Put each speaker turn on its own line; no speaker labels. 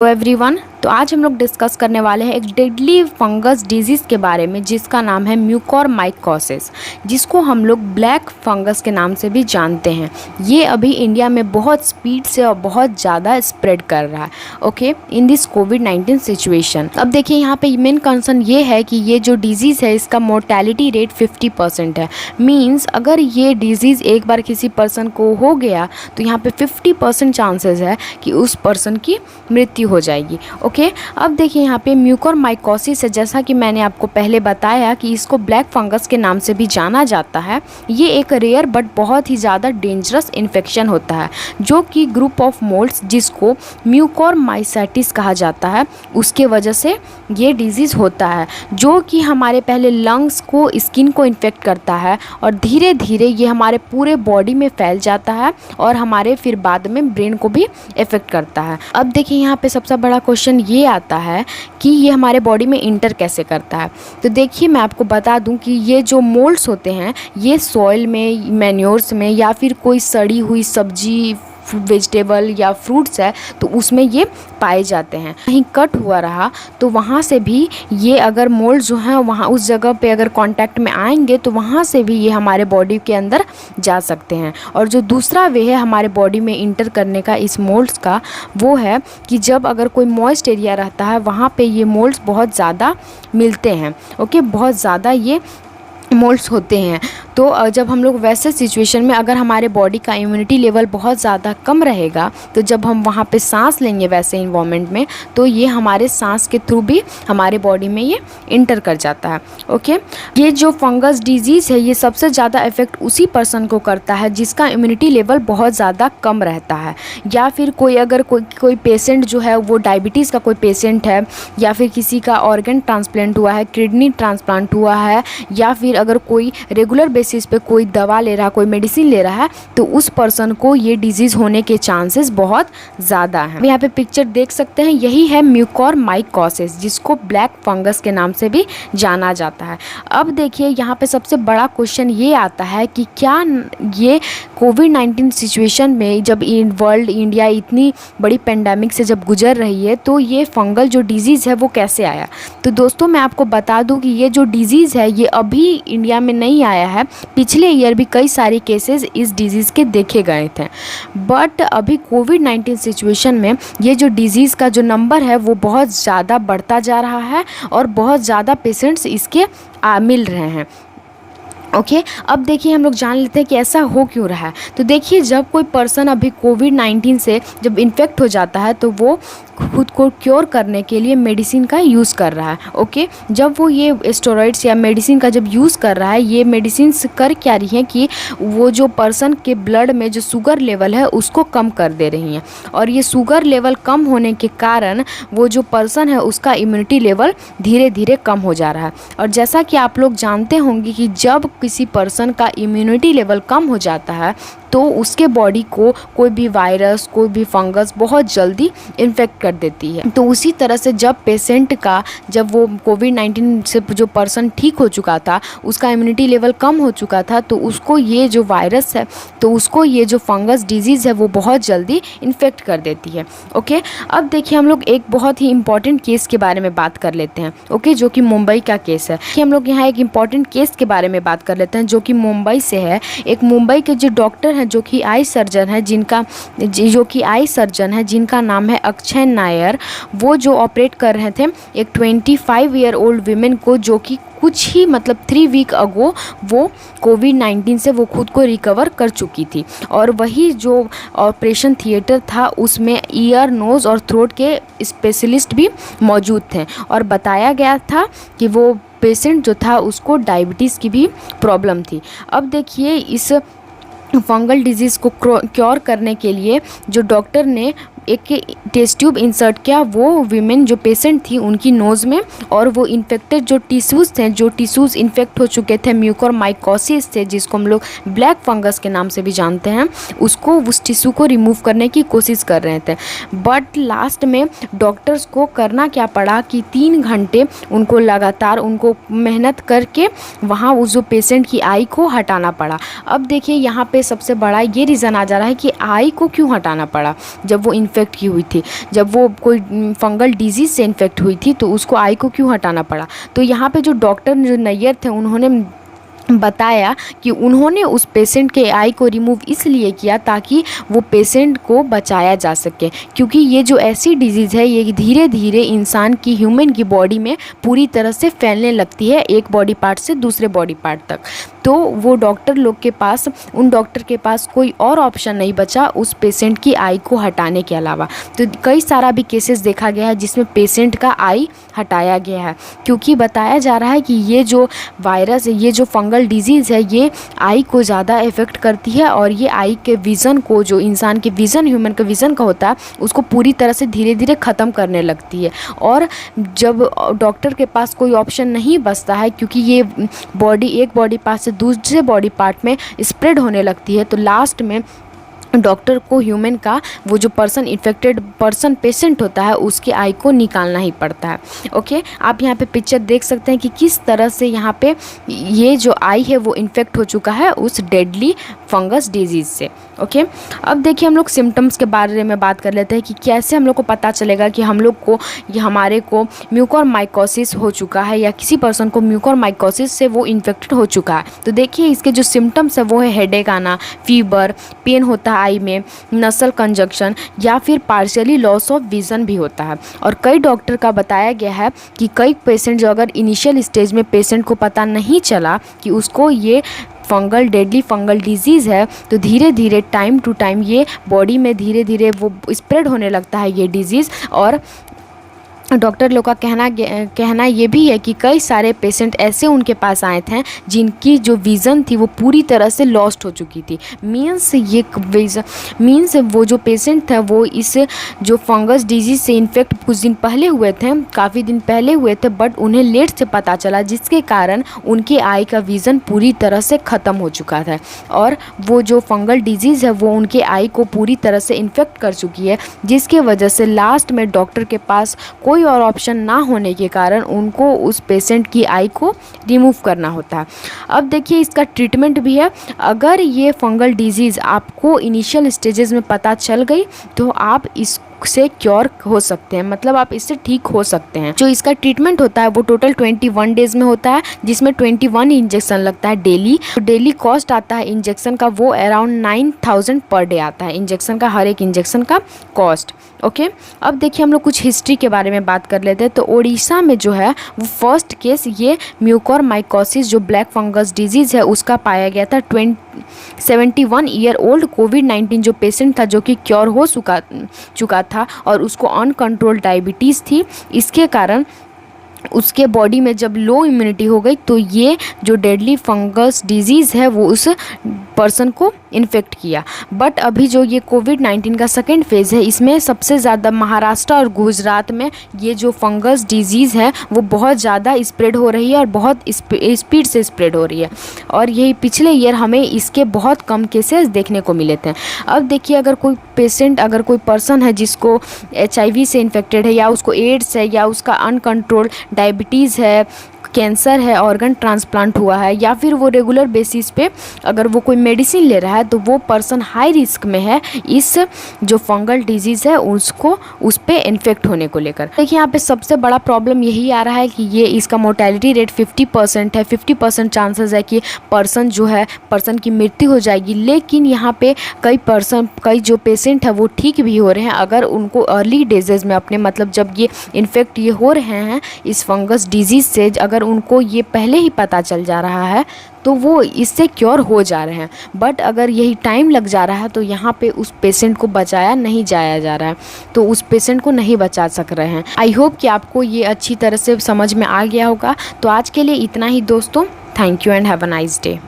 Hello everyone. तो आज हम लोग डिस्कस करने वाले हैं एक डेडली फंगस डिजीज़ के बारे में जिसका नाम है म्यूकोरमाइकोसिस, जिसको हम लोग ब्लैक फंगस के नाम से भी जानते हैं। ये अभी इंडिया में बहुत स्पीड से और बहुत ज़्यादा स्प्रेड कर रहा है okay in this covid situation. अब देखिए यहाँ पे मेन कंसर्न ये है कि ये जो डिज़ीज़ है इसका मोर्टेलिटी रेट 50% है। मीन्स अगर ये डिज़ीज़ एक बार किसी पर्सन को हो गया तो यहाँ पे 50% चांसेस है कि उस पर्सन की मृत्यु हो जाएगी ओके। अब देखिए यहाँ पे म्यूकोरमाइकोसिस है, जैसा कि मैंने आपको पहले बताया कि इसको ब्लैक फंगस के नाम से भी जाना जाता है। ये एक रेयर बट बहुत ही ज़्यादा डेंजरस इन्फेक्शन होता है जो कि ग्रुप ऑफ मोल्ड्स जिसको म्यूकोरमाइसाइटिस कहा जाता है उसके वजह से ये डिजीज़ होता है, जो कि हमारे पहले लंग्स को, स्किन को इन्फेक्ट करता है और धीरे धीरे ये हमारे पूरे बॉडी में फैल जाता है और हमारे फिर बाद में ब्रेन को भी इफ़ेक्ट करता है। अब देखिए यहाँ पे सबसे बड़ा क्वेश्चन ये आता है कि ये हमारे बॉडी में इंटर कैसे करता है। तो देखिए मैं आपको बता दूं कि ये जो मोल्ड्स होते हैं ये सॉइल में, मैन्योर्स में या फिर कोई सड़ी हुई सब्जी, वेजिटेबल या फ्रूट्स है तो उसमें ये पाए जाते हैं। कहीं कट हुआ रहा तो वहाँ से भी ये अगर मोल्ड जो हैं वहाँ उस जगह पे अगर कांटेक्ट में आएंगे तो वहाँ से भी ये हमारे बॉडी के अंदर जा सकते हैं। और जो दूसरा वे है हमारे बॉडी में इंटर करने का इस मोल्ड्स का, वो है कि जब अगर कोई मॉइस्ट एरिया रहता है वहाँ पे ये मोल्ड्स बहुत ज़्यादा मिलते हैं ओके, बहुत ज़्यादा ये मोल्ड्स होते हैं। तो जब हम लोग वैसे सिचुएशन में अगर हमारे बॉडी का इम्यूनिटी लेवल बहुत ज़्यादा कम रहेगा तो जब हम वहाँ पे सांस लेंगे वैसे इन्वायरमेंट में तो ये हमारे सांस के थ्रू भी हमारे बॉडी में ये इंटर कर जाता है ओके। ये जो फंगस डिजीज़ है ये सबसे ज़्यादा इफेक्ट उसी पर्सन को करता है जिसका इम्यूनिटी लेवल बहुत ज़्यादा कम रहता है, या फिर अगर कोई पेशेंट जो है वो डायबिटीज़ का कोई पेशेंट है, या फिर किसी का ऑर्गन ट्रांसप्लांट हुआ है, किडनी ट्रांसप्लांट हुआ है, या फिर अगर कोई रेगुलर बेसिस पे कोई दवा ले रहा है, कोई मेडिसिन ले रहा है तो उस पर्सन को ये डिजीज़ होने के चांसेस बहुत ज़्यादा हैं। यहाँ पे पिक्चर देख सकते हैं, यही है म्यूकोरमाइकोसिस जिसको ब्लैक फंगस के नाम से भी जाना जाता है। अब देखिए यहाँ पे सबसे बड़ा क्वेश्चन ये आता है कि क्या ये कोविड-19 सिचुएशन में जब वर्ल्ड, इंडिया इतनी बड़ी पेंडेमिक से जब गुजर रही है तो ये फंगल जो डिजीज़ है वो कैसे आया। तो दोस्तों मैं आपको बता दूं कि ये जो डिजीज़ है ये अभी इंडिया में नहीं आया है, पिछले ईयर भी कई सारे केसेस इस डिजीज़ के देखे गए थे। बट अभी कोविड-19 सिचुएशन में ये जो डिजीज़ का जो नंबर है वो बहुत ज़्यादा बढ़ता जा रहा है और बहुत ज़्यादा पेशेंट्स इसके मिल रहे हैं ओके। अब देखिए हम लोग जान लेते हैं कि ऐसा हो क्यों रहा है। तो देखिए जब कोई पर्सन अभी कोविड-19 से जब इन्फेक्ट हो जाता है तो वो खुद को क्योर करने के लिए मेडिसिन का यूज़ कर रहा है ओके। जब वो ये स्टेरॉइड्स या मेडिसिन का जब यूज़ कर रहा है, ये मेडिसिन कर क्या रही हैं कि वो जो पर्सन के ब्लड में जो शुगर लेवल है उसको कम कर दे रही हैं, और ये शुगर लेवल कम होने के कारण वो जो पर्सन है उसका इम्यूनिटी लेवल धीरे धीरे कम हो जा रहा है। और जैसा कि आप लोग जानते होंगे कि जब किसी पर्सन का इम्यूनिटी लेवल कम हो जाता है तो उसके बॉडी को कोई भी वायरस, कोई भी फंगस बहुत जल्दी इन्फेक्ट कर देती है। तो उसी तरह से जब पेशेंट का, जब वो कोविड-19 से जो पर्सन ठीक हो चुका था उसका इम्यूनिटी लेवल कम हो चुका था तो उसको ये जो वायरस है, तो उसको ये जो फंगस डिजीज़ है वो बहुत जल्दी इन्फेक्ट कर देती है ओके। अब देखिए हम लोग एक बहुत ही इंपॉर्टेंट केस के बारे में बात कर लेते हैं ओके, जो कि मुंबई का केस है। कि हम लोग यहाँ एक इम्पॉर्टेंट केस के बारे में बात कर लेते हैं जो कि मुंबई से है। एक मुंबई के जो डॉक्टर हैं जो कि आई सर्जन है जिनका नाम है अक्षय नायर, वो जो ऑपरेट कर रहे थे एक 25 ईयर ओल्ड वीमेन को, जो कि कुछ ही मतलब 3 वीक अगो वो कोविड-19 से वो खुद को रिकवर कर चुकी थी। और वही जो ऑपरेशन थिएटर था उसमें ईयर, नोज़ और थ्रोट के स्पेशलिस्ट भी मौजूद थे और बताया गया था कि वो पेशेंट जो था उसको डायबिटीज़ की भी प्रॉब्लम थी। अब देखिए इस फंगल डिजीज़ को क्योर करने के लिए जो डॉक्टर ने एक टेस्ट ट्यूब इंसर्ट किया वो वीमेन जो पेशेंट थी उनकी नोज़ में, और वो इन्फेक्टेड जो टिश्यूज़ थे, जो टिश्यूज़ इन्फेक्ट हो चुके थे म्यूकोरमाइकोसिस से, जिसको हम लोग ब्लैक फंगस के नाम से भी जानते हैं, उसको उस टिश्यू को रिमूव करने की कोशिश कर रहे थे। बट लास्ट में डॉक्टर्स को करना क्या पड़ा कि 3 घंटे उनको लगातार उनको मेहनत करके वहाँ उस जो पेशेंट की आई को हटाना पड़ा। अब देखिए यहाँ पे सबसे बड़ा ये रीज़न आ जा रहा है कि आई को क्यों हटाना पड़ा। जब वो इन्फेक्ट की हुई थी, जब वो कोई फंगल डिजीज़ से इन्फेक्ट हुई थी तो उसको आई को क्यों हटाना पड़ा। तो यहाँ पे जो डॉक्टर जो नैयर थे उन्होंने बताया कि उन्होंने उस पेशेंट के आई को रिमूव इसलिए किया ताकि वो पेशेंट को बचाया जा सके, क्योंकि ये जो ऐसी डिजीज़ है ये धीरे धीरे इंसान की ह्यूमन की बॉडी में पूरी तरह से फैलने लगती है, एक बॉडी पार्ट से दूसरे बॉडी पार्ट तक। तो वो डॉक्टर लोग के पास, उन डॉक्टर के पास कोई और ऑप्शन नहीं बचा उस पेशेंट की आई को हटाने के अलावा। तो कई सारा भी केसेस देखा गया है जिसमें पेशेंट का आई हटाया गया है, क्योंकि बताया जा रहा है कि ये जो वायरस है, ये जो फंगल डिजीज़ है, ये आई को ज़्यादा इफ़ेक्ट करती है और ये आई के विज़न को, जो इंसान के विज़न, ह्यूमन के विज़न का होता है, उसको पूरी तरह से धीरे धीरे ख़त्म करने लगती है। और जब डॉक्टर के पास कोई ऑप्शन नहीं बचता है, क्योंकि ये बॉडी, एक बॉडी पार्ट से दूसरे बॉडी पार्ट में स्प्रेड होने लगती है, तो लास्ट में डॉक्टर को ह्यूमन का, वो जो पर्सन, इन्फेक्टेड पर्सन, पेशेंट होता है, उसके आई को निकालना ही पड़ता है। ओके, आप यहाँ पे पिक्चर देख सकते हैं कि किस तरह से यहाँ पे ये जो आई है वो इन्फेक्ट हो चुका है उस डेडली फंगस डिजीज़ से। ओके, अब देखिए हम लोग सिम्टम्स के बारे में बात कर लेते हैं कि कैसे हम लोग को पता चलेगा कि हम लोग को, ये हमारे को म्यूकोरमाइकोसिस हो चुका है या किसी पर्सन को म्यूकोरमाइकोसिस से वो इन्फेक्टेड हो चुका है। तो देखिए इसके जो सिम्टम्स है वो है हेडेक आना, फीवर, पेन होता है आई में, नसल कंजक्शन या फिर पार्शियली लॉस ऑफ विज़न भी होता है। और कई डॉक्टर का बताया गया है कि कई पेशेंट, जो अगर इनिशियल स्टेज में पेशेंट को पता नहीं चला कि उसको ये डेडली फंगल डिजीज़ है, तो धीरे धीरे टाइम टू टाइम ये बॉडी में धीरे धीरे वो स्प्रेड होने लगता है ये डिजीज़। और डॉक्टर लोग का कहना ये भी है कि कई सारे पेशेंट ऐसे उनके पास आए थे जिनकी जो विज़न थी वो पूरी तरह से लॉस्ट हो चुकी थी। मीन्स वो जो पेशेंट थे वो इस जो फंगस डिजीज़ से इन्फेक्ट कुछ दिन पहले हुए थे, काफ़ी दिन पहले हुए थे, बट उन्हें लेट से पता चला, जिसके कारण उनके आई का विज़न पूरी तरह से ख़त्म हो चुका था। और वो जो फंगल डिजीज़ है वो उनके आई को पूरी तरह से इन्फेक्ट कर चुकी है, जिसके वजह से लास्ट में डॉक्टर के पास कोई और ऑप्शन ना होने के कारण उनको उस पेशेंट की आई को रिमूव करना होता है। अब देखिए इसका ट्रीटमेंट भी है। अगर ये फंगल डिजीज़ आपको इनिशियल स्टेजेस में पता चल गई तो आप इससे क्योर हो सकते हैं, मतलब आप इससे ठीक हो सकते हैं। जो इसका ट्रीटमेंट होता है वो टोटल 21 डेज़ में होता है, जिसमें 21 इंजेक्शन लगता है डेली। तो डेली कॉस्ट आता है इंजेक्शन का वो अराउंड 9000 पर डे आता है इंजेक्शन का, हर एक इंजेक्शन का कॉस्ट। ओके, अब देखिए हम लोग कुछ हिस्ट्री के बारे में बात कर लेते हैं। तो ओडिशा में जो है वो फर्स्ट केस ये म्यूकोरमाइकोसिस जो ब्लैक फंगस डिजीज़ है उसका पाया गया था। 71 ईयर ओल्ड कोविड-19 जो पेशेंट था, जो कि क्योर हो चुका था और उसको अनकंट्रोल्ड डायबिटीज़ थी। इसके कारण उसके बॉडी में जब लो इम्यूनिटी हो गई तो ये जो डेडली फंगस डिजीज़ है वो उस पर्सन को इन्फेक्ट किया। बट अभी जो ये कोविड-19 का सेकेंड फेज़ है, इसमें सबसे ज़्यादा महाराष्ट्र और गुजरात में ये जो फंगस डिजीज़ है वो बहुत ज़्यादा स्प्रेड हो रही है और बहुत स्पीड से स्प्रेड हो रही है। और यही पिछले ईयर हमें इसके बहुत कम केसेस देखने को मिले थे। अब देखिए अगर कोई पेशेंट, अगर कोई पर्सन है जिसको HIV से इन्फेक्टेड है या उसको एड्स है या उसका अनकंट्रोल्ड डायबिटीज़ है, कैंसर है, ऑर्गन ट्रांसप्लांट हुआ है या फिर वो रेगुलर बेसिस पे अगर वो कोई मेडिसिन ले रहा है, तो वो पर्सन हाई रिस्क में है इस जो फंगल डिजीज़ है उसको, उस पे इन्फेक्ट होने को लेकर। देखिए यहाँ पे सबसे बड़ा प्रॉब्लम यही आ रहा है कि ये इसका मोर्टेलिटी रेट 50% है। 50% चांसेस है कि पर्सन की मृत्यु हो जाएगी। लेकिन यहाँ पे कई जो पेशेंट है वो ठीक भी हो रहे हैं अगर उनको अर्ली डेजेज में अपने, मतलब जब ये इन्फेक्ट ये हो रहे हैं इस फंगस डिजीज़ से, अगर उनको ये पहले ही पता चल जा रहा है तो वो इससे क्योर हो जा रहे हैं। बट अगर यही टाइम लग जा रहा है तो यहाँ पे उस पेशेंट को बचाया नहीं जाया जा रहा है, तो उस पेशेंट को नहीं बचा सक रहे हैं। आई होप कि आपको ये अच्छी तरह से समझ में आ गया होगा। तो आज के लिए इतना ही दोस्तों, thank you and have a nice day.